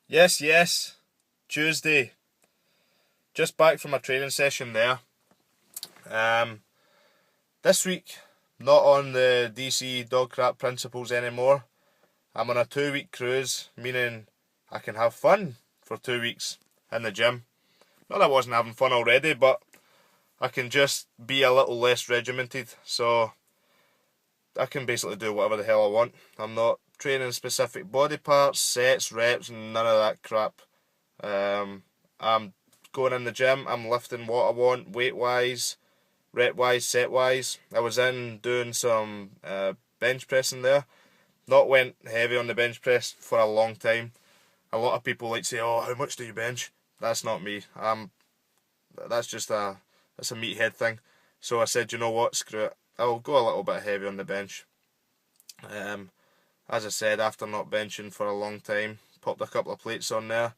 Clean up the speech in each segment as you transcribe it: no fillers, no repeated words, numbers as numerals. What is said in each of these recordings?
Yes, yes. Tuesday. Just back from a training session there. Um, this week, not on the DC dog crap principles anymore. I'm on a 2 week cruise, meaning I can have fun for 2 weeks in the gym. Not that I wasn't having fun already, but I can just be a little less regimented. So I can basically do whatever the hell I want. I'm not training specific body parts, sets, reps, and none of that crap. I'm going in the gym, I'm lifting what I want, weight wise, rep wise, set wise. I was in doing some bench pressing there. Not went heavy on the bench press for a long time. A lot of people like to say, "Oh, how much do you bench?" That's not me. That's just that's a meathead thing. So I said, you know what, screw it. I'll go a little bit heavy on the bench. Um, as I said, after not benching for a long time, popped a couple of plates on there.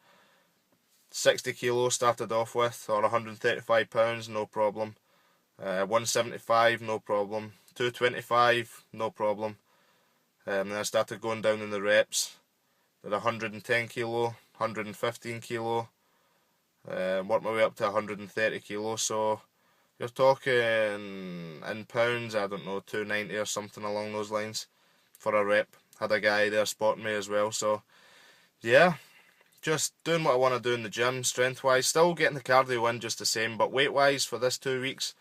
60 kilos started off with, or 135 pounds, no problem. 175, no problem. 225, no problem. Then I started going down in the reps. Did 110 kilo, 115 kilo. Worked my way up to 130 kilo. So you're talking in pounds, I don't know, 290 or something along those lines for a rep. Had a guy there spotting me as well. So yeah, just doing what I want to do in the gym, strength wise. Still getting the cardio in just the same, but weight wise for this 2 weeks,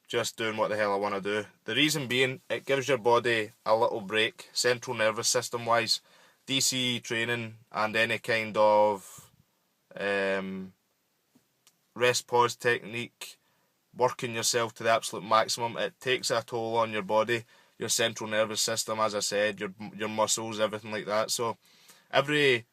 just doing what the hell I want to do. The reason being, it gives your body a little break, central nervous system wise. DC training and any kind of rest pause technique, working yourself to the absolute maximum, it takes a toll on your body, your central nervous system, as I said, your muscles, everything like that. So every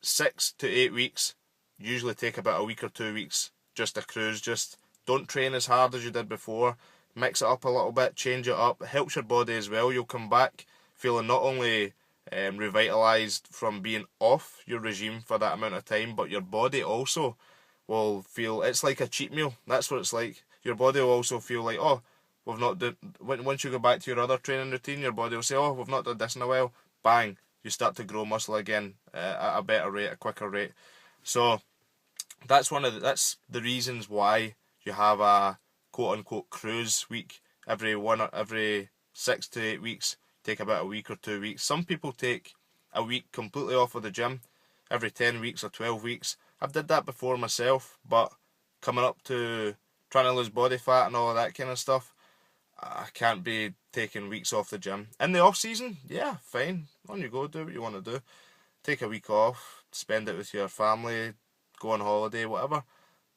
6 to 8 weeks, usually take about a week or 2 weeks, just a cruise. Just don't train as hard as you did before. Mix it up a little bit, change it up. It helps your body as well. You'll come back feeling not only revitalised from being off your regime for that amount of time, but your body also will feel it's like a cheat meal. That's what it's like. Your body will also feel like, oh, we've not done. Once you go back to your other training routine, your body will say, oh, we've not done this in a while. Bang, you start to grow muscle again at a better rate, a quicker rate. So that's the reasons why you have a quote unquote cruise week every 6 to 8 weeks. Take about a week or 2 weeks. Some people take a week completely off of the gym every 10 weeks or 12 weeks. I've did that before myself, but coming up to trying to lose body fat and all of that kind of stuff, I can't be taking weeks off the gym. In the off season, yeah, fine. On you go, do what you want to do. Take a week off, spend it with your family, go on holiday, whatever.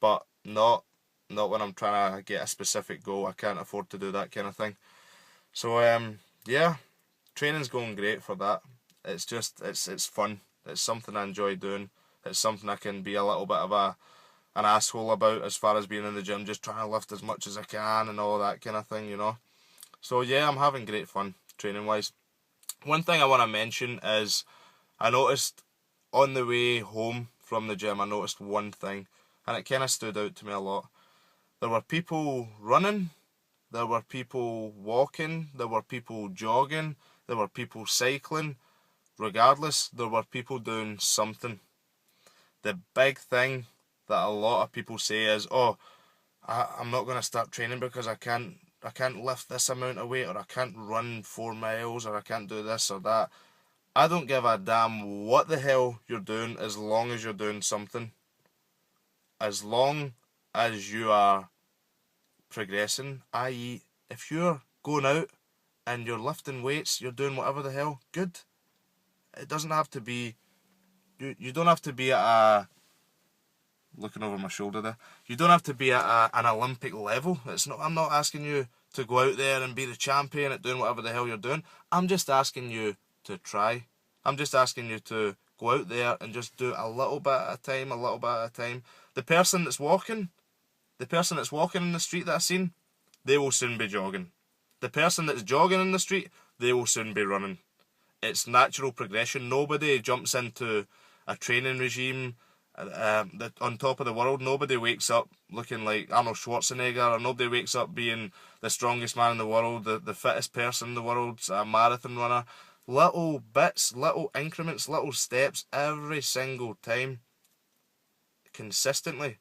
But not when I'm trying to get a specific goal. I can't afford to do that kind of thing. So yeah, training's going great for that. It's just it's fun. It's something I enjoy doing. It's something I can be a little bit of an asshole about as far as being in the gym, just trying to lift as much as I can and all that kind of thing, you know. So yeah, I'm having great fun training wise. One thing I want to mention is I noticed on the way home from the gym, I noticed one thing, and it kind of stood out to me a lot. There were people running, there were people walking, there were people jogging, there were people cycling. Regardless, there were people doing something. The big thing that a lot of people say is, "Oh, I'm not going to start training because I can't lift this amount of weight, or I can't run 4 miles, or I can't do this or that." I don't give a damn what the hell you're doing as long as you're doing something. As long as you are progressing, i.e., if you're going out and you're lifting weights, you're doing whatever the hell, good. It doesn't have to be, you don't have to be at looking over my shoulder there, you don't have to be at an Olympic level. I'm not asking you to go out there and be the champion at doing whatever the hell you're doing. I'm just asking you to try. I'm just asking you to go out there and just do a little bit at a time, a little bit at a time. The person that's walking, in the street that I've seen, they will soon be jogging. The person that's jogging in the street, they will soon be running. It's natural progression. Nobody jumps into a training regime on top of the world. Nobody wakes up looking like Arnold Schwarzenegger, or nobody wakes up being the strongest man in the world, the fittest person in the world, a marathon runner. Little bits, little increments, little steps every single time, consistently,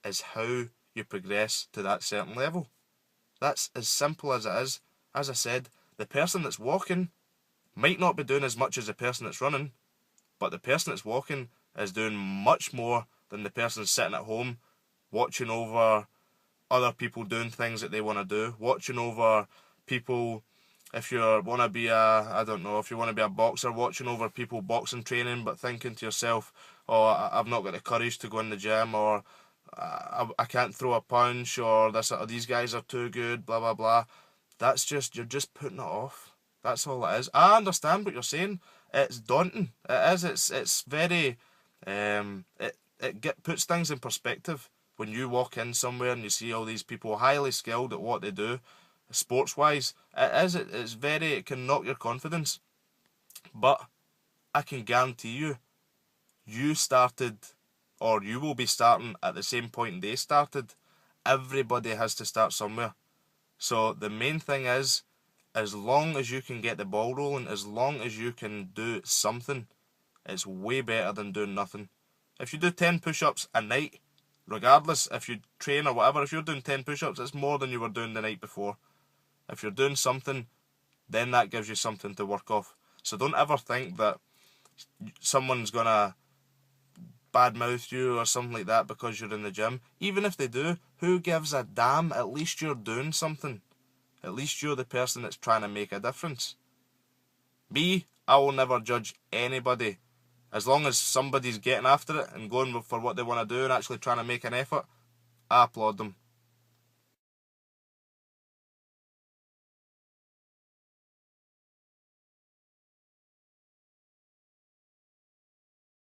is how you progress to that certain level. That's as simple as it is. As I said, the person that's walking might not be doing as much as the person that's running, but the person that's walking is doing much more than the person sitting at home watching over other people doing things that they want to do, watching over people. If you want to be I don't know, if you want to be a boxer, watching over people boxing training, but thinking to yourself, oh, I've not got the courage to go in the gym, or I can't throw a punch, or these guys are too good, blah blah blah. That's just, you're just putting it off. That's all it is. I understand what you're saying. It's daunting. It is. It's very. Puts things in perspective when you walk in somewhere and you see all these people highly skilled at what they do, sports wise. It's very. It can knock your confidence. But I can guarantee you, you started, or you will be starting at the same point they started. Everybody has to start somewhere. So the main thing is, as long as you can get the ball rolling, as long as you can do something, it's way better than doing nothing. If you do 10 push-ups a night, regardless if you train or whatever, if you're doing 10 push-ups, it's more than you were doing the night before. If you're doing something, then that gives you something to work off. So don't ever think that someone's going to badmouth you or something like that because you're in the gym. Even if they do, who gives a damn? At least you're doing something. At least you're the person that's trying to make a difference. I will never judge anybody. As long as somebody's getting after it and going for what they want to do and actually trying to make an effort, I applaud them.